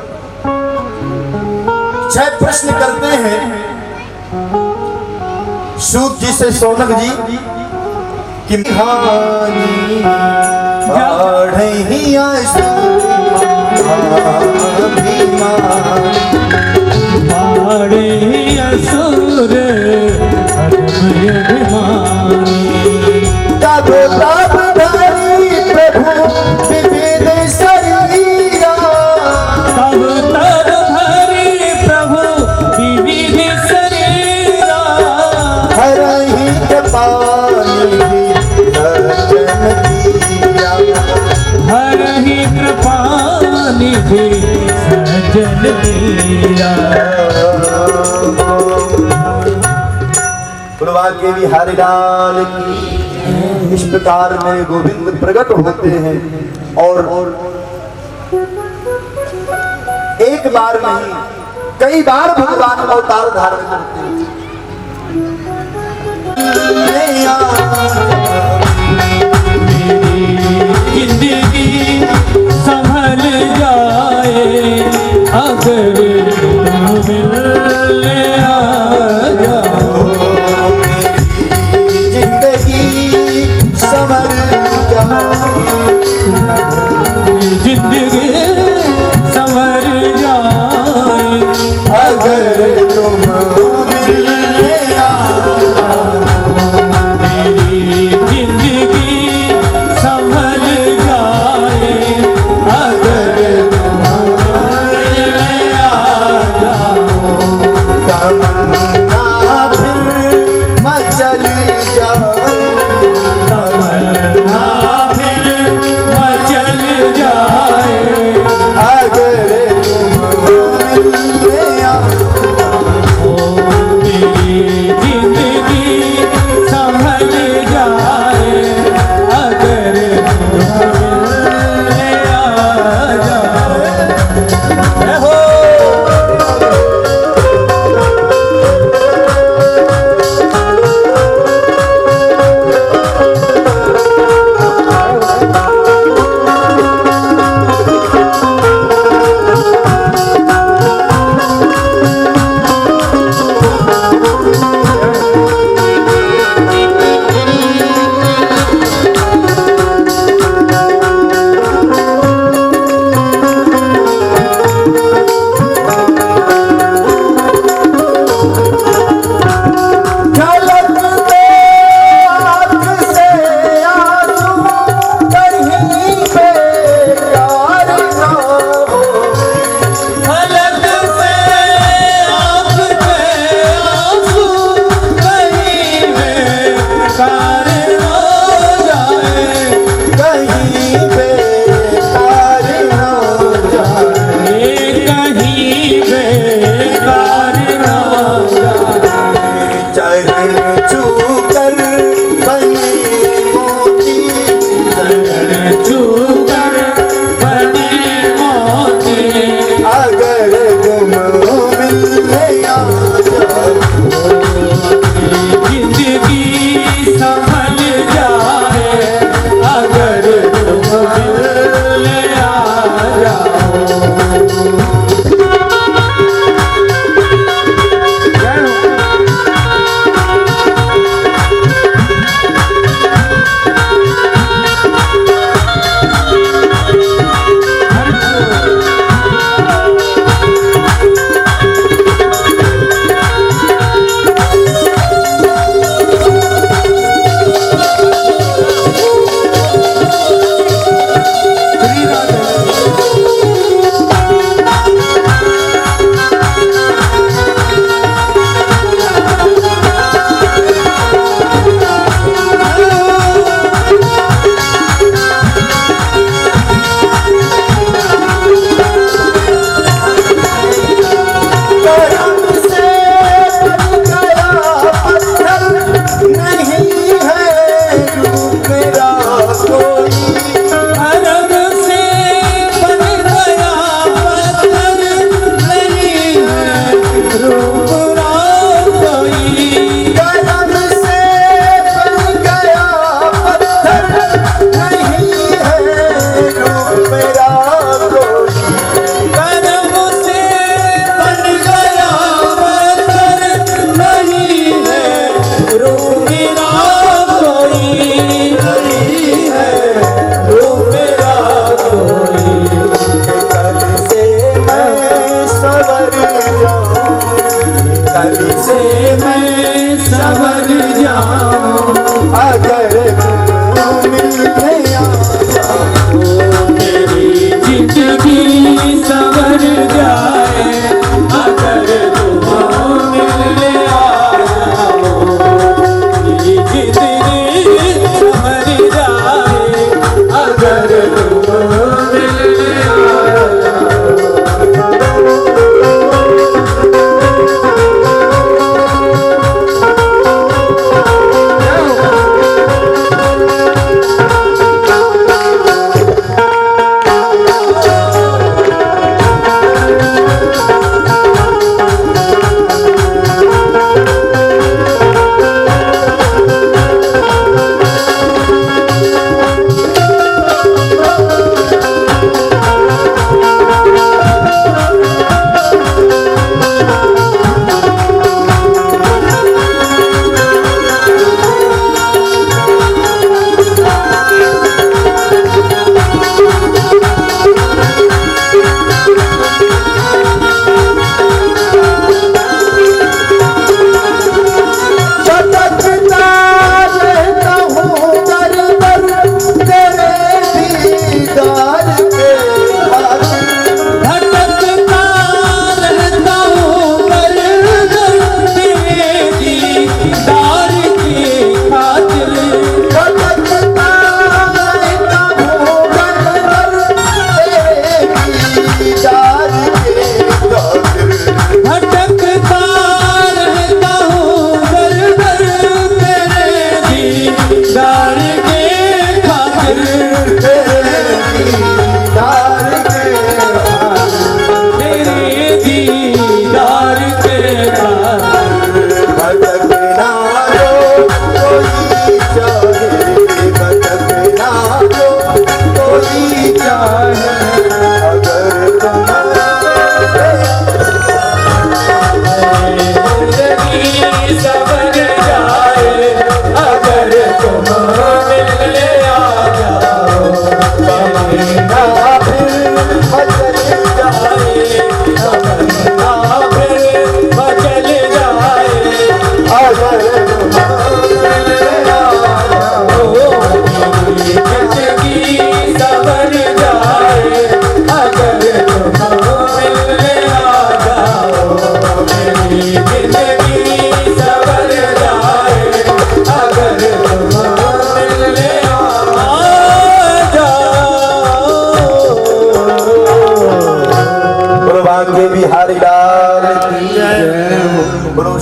6 प्रश्न करते हैं सूत जी से सोनक जी कि कहानी बाढ़िया बाड़े असुर तब धरी प्रभु विविध शरीरा तब धरी प्रभु विविध शरीरा हरहि कृपानिधि सज्जन किया हरहि कृपानिधि सज्जन किया। प्रभा के भी हरिलाल की इस प्रकार में गोविंद प्रकट होते हैं और एक बार नहीं कई बार भगवान अवतार धारण करते हैं। जिंदगी संभल जाए अगर तुम मिलने आ जाओ। जिंदगी संभल जिंदगी संभल जाए अगर तुम मिलने मेरी जिंदगी संभल जाए अगर तुम मिलने आ जाओ। तमन्ना फिर मचल जाए तमन्ना फिर मचल जाए अगर तुम मिलने ओ जिंदगी संभल जाए अगर तुम मिलने आ जाओ।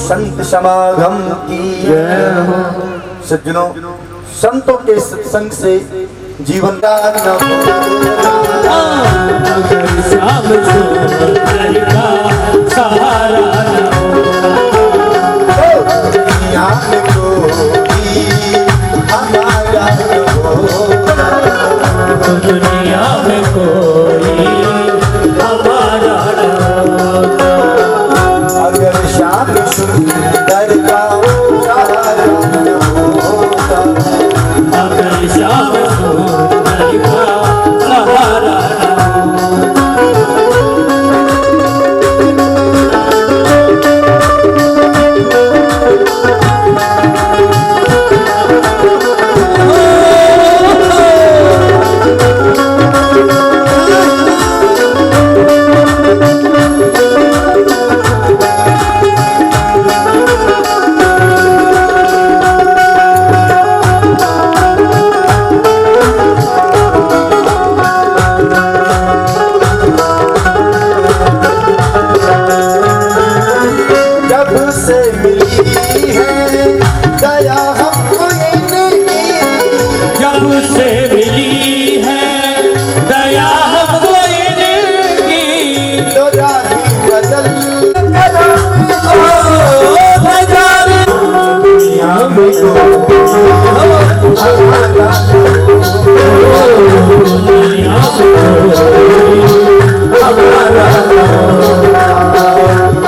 संत समागम की सज्जनों, संतों के सत्संग से जीवन का सहारा जब से मिली है दया हमको इनकी, जब से मिली है दया हमको इनकी, तो राही बदल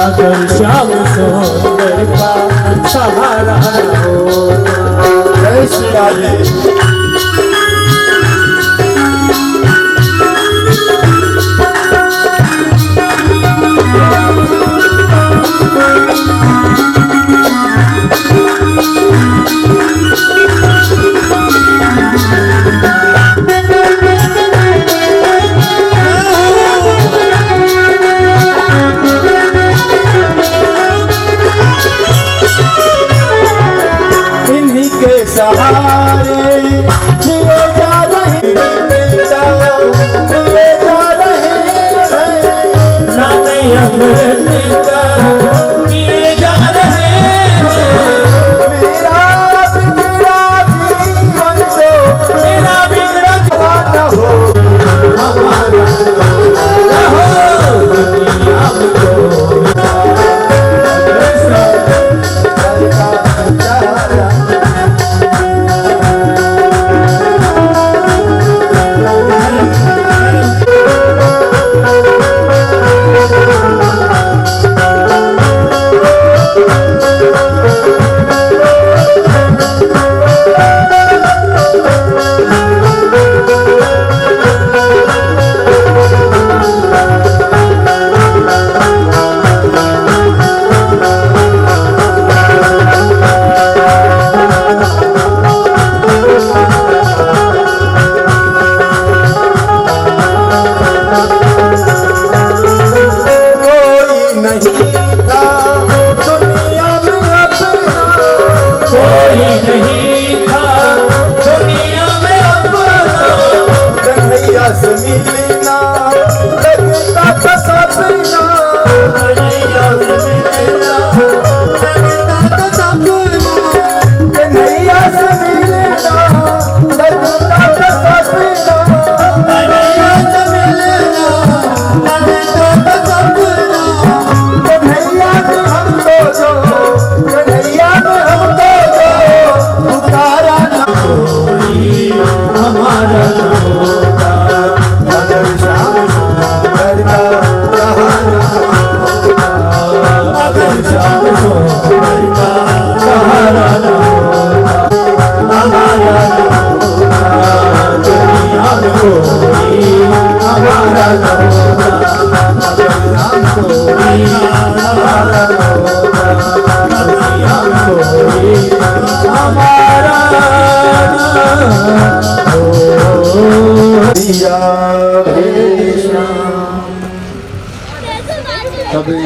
अगर श्याम सुंदर का सहारा हो। जय श्री राधे। इन्हीं के सहारे जिए जा रहे जिए जा रहे हैं। नाते अमृत का किए जा रहे हैं। मेरा जीवन को मेरा बिगड़ा न हो हमारा न हो दुनिया को।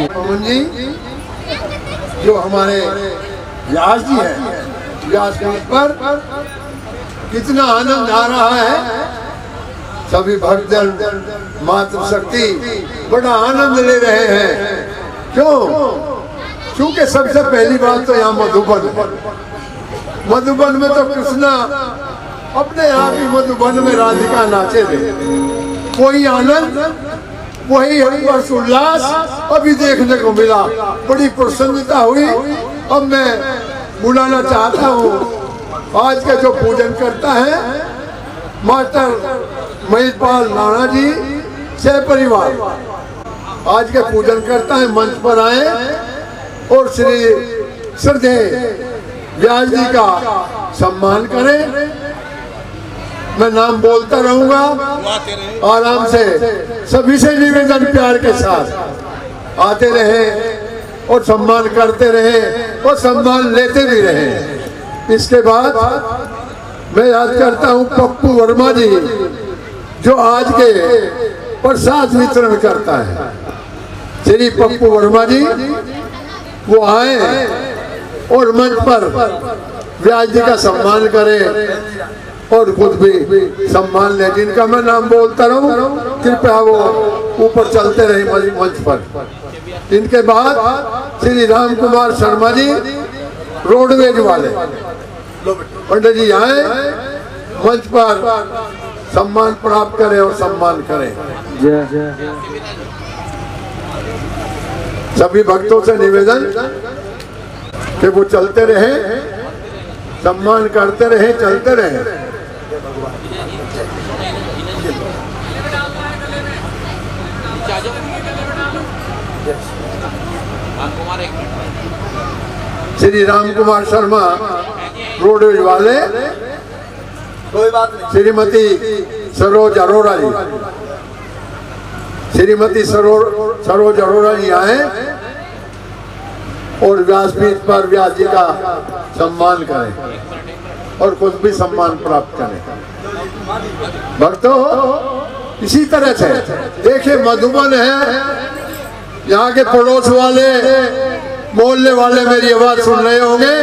पवन जी जो हमारे व्यास जी हैं, व्यास पर कितना आनंद आ रहा है। सभी भक्तजन मातृशक्ति बड़ा आनंद ले रहे हैं। क्यों? क्योंकि सबसे पहली बात तो यहाँ मधुबन है। मधुबन में तो कृष्णा अपने आप ही मधुबन में राधिका नाचे थे। कोई आनंद, वही हर्ष उल्लास अभी देखने को मिला। बड़ी प्रसन्नता हुई। अब मैं बुलाना चाहता हूँ आज के जो पूजन करता है मास्टर महेशपाल नाना जी से परिवार, आज के पूजन करता है, मंच पर आए और श्री श्रद्धेय व्यास जी का सम्मान करें। मैं नाम बोलता रहूंगा, आराम से सभी से निवेदन प्यार के साथ आते रहे और सम्मान करते रहे और सम्मान लेते भी रहे। इसके बाद मैं याद करता हूं पप्पू वर्मा जी जो आज के प्रसाद वितरण करता है। श्री पप्पू वर्मा जी वो आए और मंच पर व्यास जी का सम्मान करें और खुद भी सम्मान ले। जिनका मैं नाम बोलता रहूं कृपया वो ऊपर चलते रहे मंच पर। इनके बाद श्री राम कुमार शर्मा जी रोडवेज वाले। पंडित जी आए मंच पर सम्मान प्राप्त करें और सम्मान करें। सभी भक्तों से निवेदन कि वो चलते रहे, सम्मान करते रहे, चलते रहे। श्री राम कुमार शर्मा रोडवेज वाले, कोई बात नहीं। श्रीमती सरोज अरोड़ा जी, श्रीमती सरोज अरोड़ा जी आए और व्यासपीठ पर व्यास जी का सम्मान करें और खुद भी सम्मान प्राप्त करें। भक्तों, इसी तरह से देखिए मधुबन है, यहाँ के पड़ोस वाले मोहल्ले वाले मेरी आवाज सुन रहे होंगे।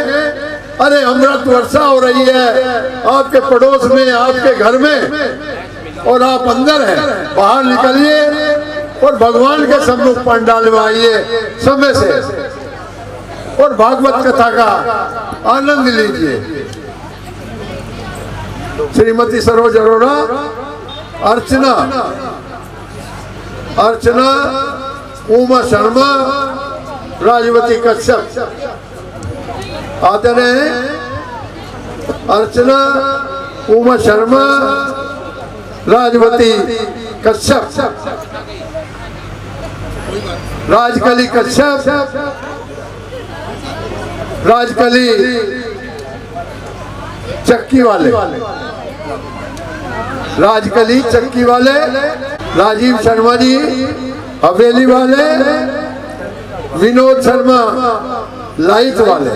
अरे अमृत वर्षा हो रही है आपके पड़ोस में, आपके घर में, और आप अंदर हैं। बाहर निकलिए और भगवान के सम्मुख पंडाल में आइए समय से और भागवत कथा का आनंद लीजिए। श्रीमती सरोज अरोड़ा, अर्चना उमा शर्मा, राजवती कश्यप आते रहे। अर्चना उमा शर्मा, राजवती कश्यप, राजकली कश्यप, राजकली चक्की वाले, राजकली चक्की वाले, राजीव शर्मा जी हवेली वाले, विनोद शर्मा लाइट वाले,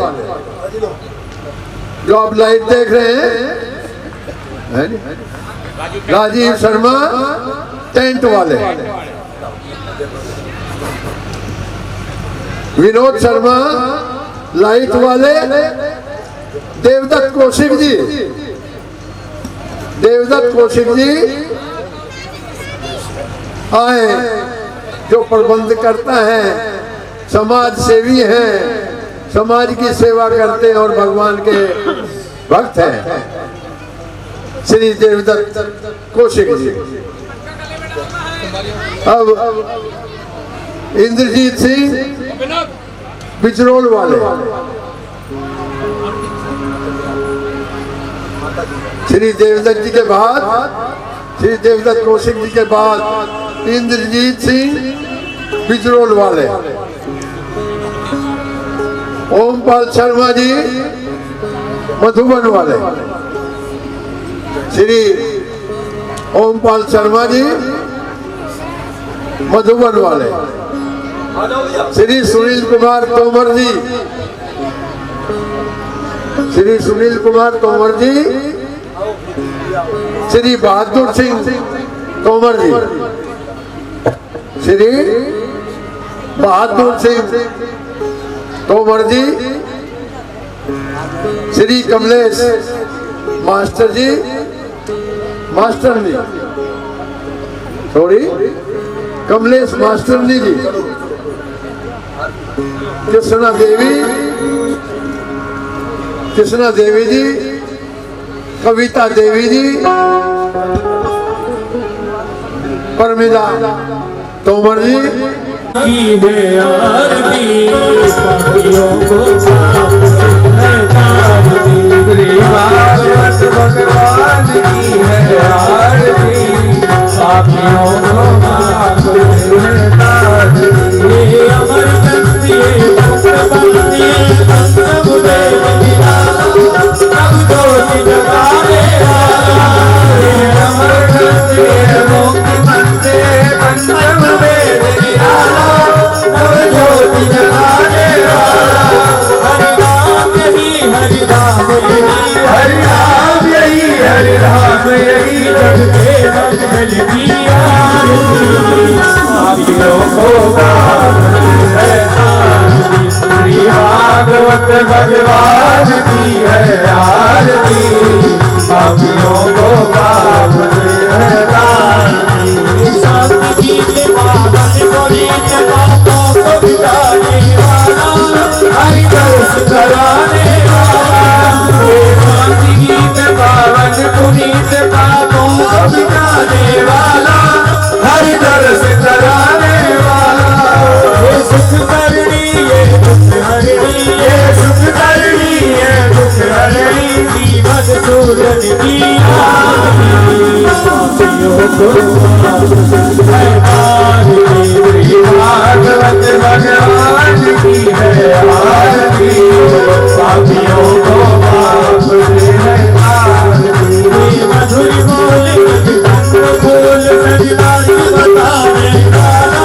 जो आप लाइट देख रहे हैं, राजीव शर्मा टेंट वाले, विनोद शर्मा लाइट वाले, देवदत्त कौशिक जी, देवदत्त कौशिक जी आए, जो प्रबंध करता है, समाज सेवी हैं, समाज की सेवा करते हैं और भगवान के भक्त हैं। श्री देवदत्त कौशिक जी। अब इंद्रजीत सिंह बिजरोल वाले, श्री देवदत्त जी के बाद, श्री देवदत्त कौशिक जी के बाद इंद्रजीत सिंह बिजरोल वाले, ओमपाल शर्मा जी मधुबन वाले, श्री ओमपाल शर्मा जी मधुबन वाले, श्री सुनील कुमार तोमर जी, श्री सुनील कुमार तोमर जी, श्री बहादुर सिंह तोमर जी, श्री बहादुर सिंह तोमर जी, श्री कमलेश मास्टर जी, मास्टर जी, सॉरी कमलेश मास्टर जी, कृष्णा देवी जी, कविता देवी जी, परमिला तोमर जी, की है आरती पापियों को भागवत भगवान की है आरती पापियों को अमर शक्ति भक्ति देव सब ज्योति जगाने अमर शक्ति मुक्ति मंत्र पंचम वेद निराला सब ज्योति जगाने हरि राम यही हरि राम यही जग के मंगल की आरती पापियों को श्री भागवत भगवान की है आरती पापियों को शांति की बादल को नीचे बातों को कराने वाला, देवांती गीत पावन पुनीत पापों को मिटाने वाला, हर दर्श कराने वाला। ये सुख करनी ये दुख हरनी, ये सुख करनी ये दुख हरनी, जीवन सूरन की भागवत भगवान की है आरती, पापियों को माफ से है आरती। मधुर बोल फूल सजनाई बताने वाला,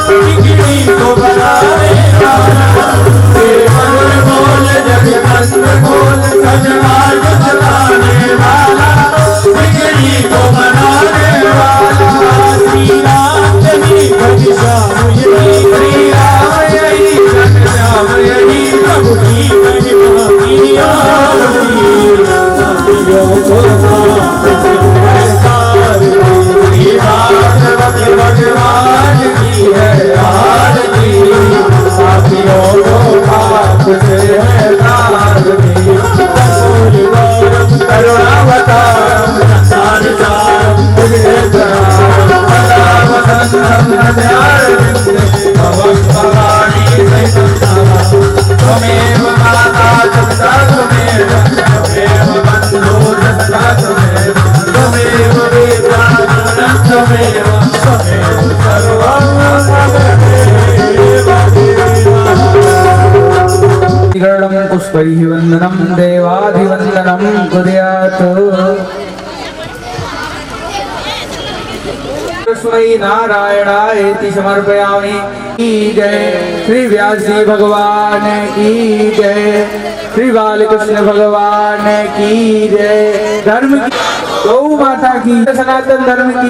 बिगड़ी को बनाने वाला, मधुर बोल जगमस्त बोल सजनाई बताने वाला, बिगड़ी को बनाने वाला। श्री राम यही भज श्याम यही, श्री राम यही भज श्याम यही, प्रभु की महिमा की आरती, सतियों को माफ से है आरती। श्री भागवत भगवान की है आरती, सतियों को माफ से है आरती। कपूर गौरव करुणावतारम संसार सारम मुझे त्वमेव माता पिता त्वमेव, त्वमेव बन्धो सखा त्वमेव, त्वमेव वेदा त्वमेव, त्वमेव सर्वं मम देव। पुष्पैः वन्दनं देवाधिवन्दनं कुर्यात्। तस्मै नारायणायेति समर्पयामि। की जय श्री व्यास जी भगवान की जय, श्री बालकृष्ण भगवान की जय। धर्म की गौ माता की, सनातन धर्म की